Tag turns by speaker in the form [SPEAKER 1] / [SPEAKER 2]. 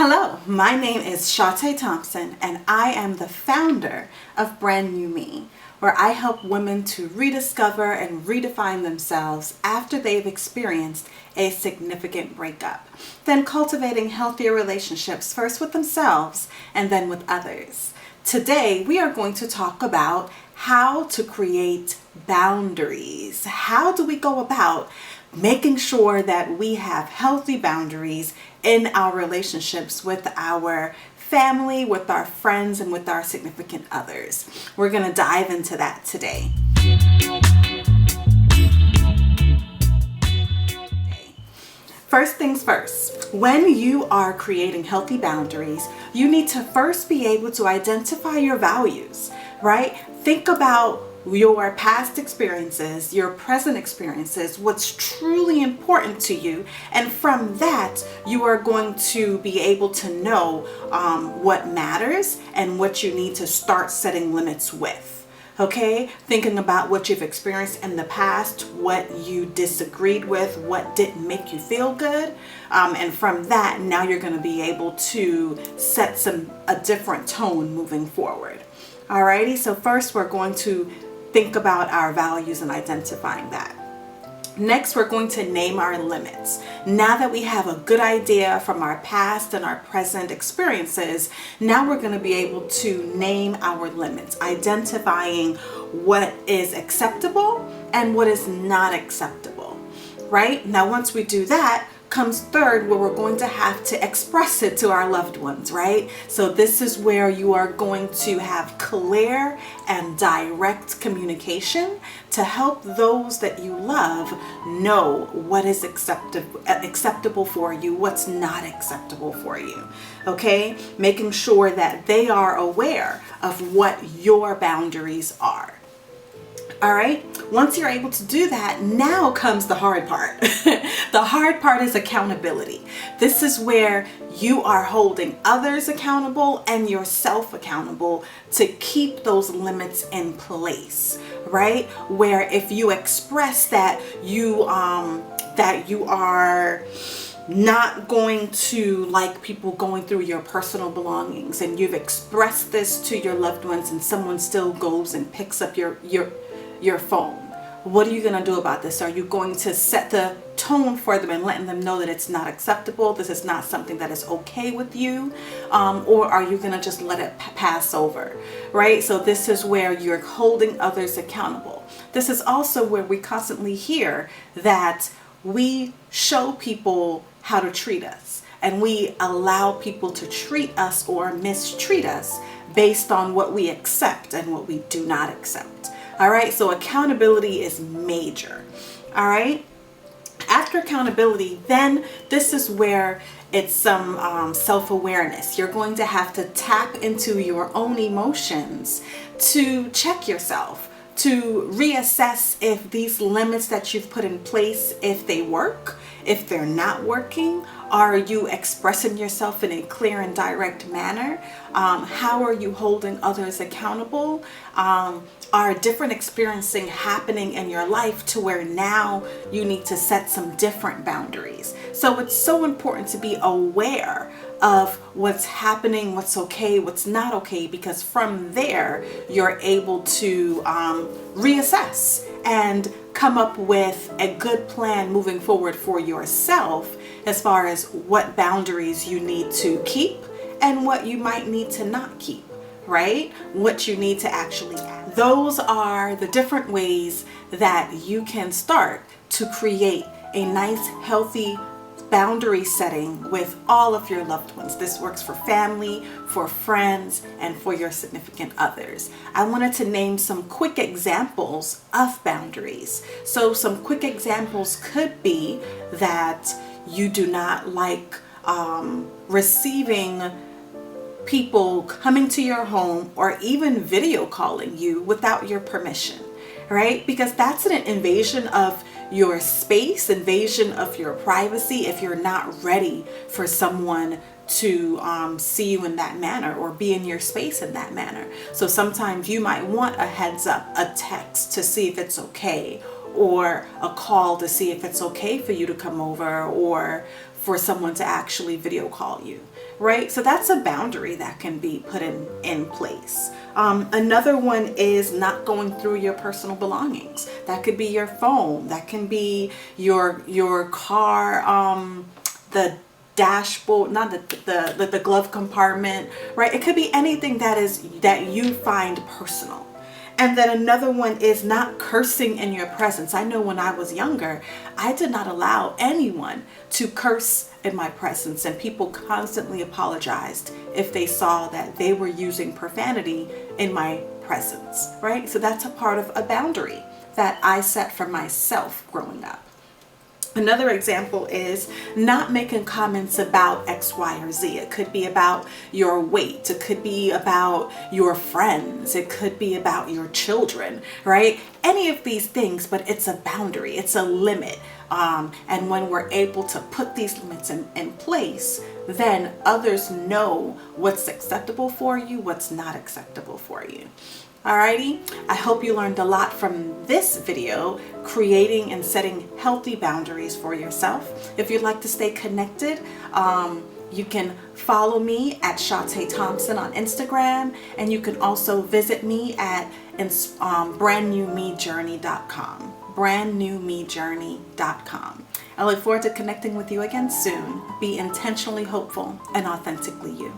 [SPEAKER 1] Hello, my name is Chaute Thompson, and I am the founder of Brand New Me, where I help women to rediscover and redefine themselves after they've experienced a significant breakup, then cultivating healthier relationships first with themselves and then with others. Today, we are going to talk about how to create boundaries. How do we go about making sure that we have healthy boundaries in our relationships with our family, with our friends, and with our significant others? We're going to dive into that today. First things first, when you are creating healthy boundaries, you need to first be able to identify your values, right? Think about your past experiences, your present experiences, what's truly important to you. And from that, you are going to be able to know what matters and what you need to start setting limits with. Okay, thinking about what you've experienced in the past, what you disagreed with, what didn't make you feel good. And from that, now you're going to be able to set a different tone moving forward. Alrighty, so first we're going to think about our values and identifying that. Next, we're going to name our limits. Now that we have a good idea from our past and our present experiences, now we're going to be able to name our limits, identifying what is acceptable and what is not acceptable, right? Now, once we do that, comes third, where we're going to have to express it to our loved ones, right? So this is where you are going to have clear and direct communication to help those that you love know what is acceptable for you, what's not acceptable for you, okay? Making sure that they are aware of what your boundaries are. All right, once you're able to do that, now comes the hard part. The hard part is accountability. This is where you are holding others accountable and yourself accountable to keep those limits in place, right? Where if you express that you are not going to like people going through your personal belongings, and you've expressed this to your loved ones, and someone still goes and picks up your phone. What are you going to do about this? Are you going to set the tone for them and letting them know that it's not acceptable? This is not something that is okay with you. Or are you going to just let it pass over, right? So this is where you're holding others accountable. This is also where we constantly hear that we show people how to treat us, and we allow people to treat us or mistreat us based on what we accept and what we do not accept. All right, so accountability is major. All right, after accountability, then this is where it's some self-awareness. You're going to have to tap into your own emotions to check yourself, to reassess if these limits that you've put in place, if they work, if they're not working. Are you expressing yourself in a clear and direct manner? How are you holding others accountable? Are different experiences happening in your life to where now you need to set some different boundaries? So it's so important to be aware of what's happening, what's okay, what's not okay, because from there you're able to reassess and come up with a good plan moving forward for yourself as far as what boundaries you need to keep and what you might need to not keep, right? What you need to actually add. Those are the different ways that you can start to create a nice, healthy boundary setting with all of your loved ones. This works for family, for friends, and for your significant others. I wanted to name some quick examples of boundaries. So some quick examples could be that you do not like receiving people coming to your home or even video calling you without your permission, right? Because that's an invasion of your space, invasion of your privacy if you're not ready for someone to see you in that manner or be in your space in that manner. So sometimes you might want a heads up, a text to see if it's okay, or a call to see if it's okay for you to come over, or for someone to actually video call you, right? So that's a boundary that can be put in place. Another one is not going through your personal belongings. That could be your phone. That can be your car, the dashboard, not the glove compartment, right? It could be anything that you find personal. And then another one is not cursing in your presence. I know when I was younger, I did not allow anyone to curse in my presence, and people constantly apologized if they saw that they were using profanity in my presence, right? So that's a part of a boundary that I set for myself growing up. Another example is not making comments about X, Y, or Z. It could be about your weight. It could be about your friends. It could be about your children, right? Any of these things, but it's a boundary. It's a limit. And when we're able to put these limits in place, then others know what's acceptable for you, what's not acceptable for you. Alrighty, I hope you learned a lot from this video, creating and setting healthy boundaries for yourself. If you'd like to stay connected, you can follow me at Chaute Thompson on Instagram, and you can also visit me at brandnewmejourney.com. brandnewmejourney.com. I look forward to connecting with you again soon. Be intentionally hopeful and authentically you.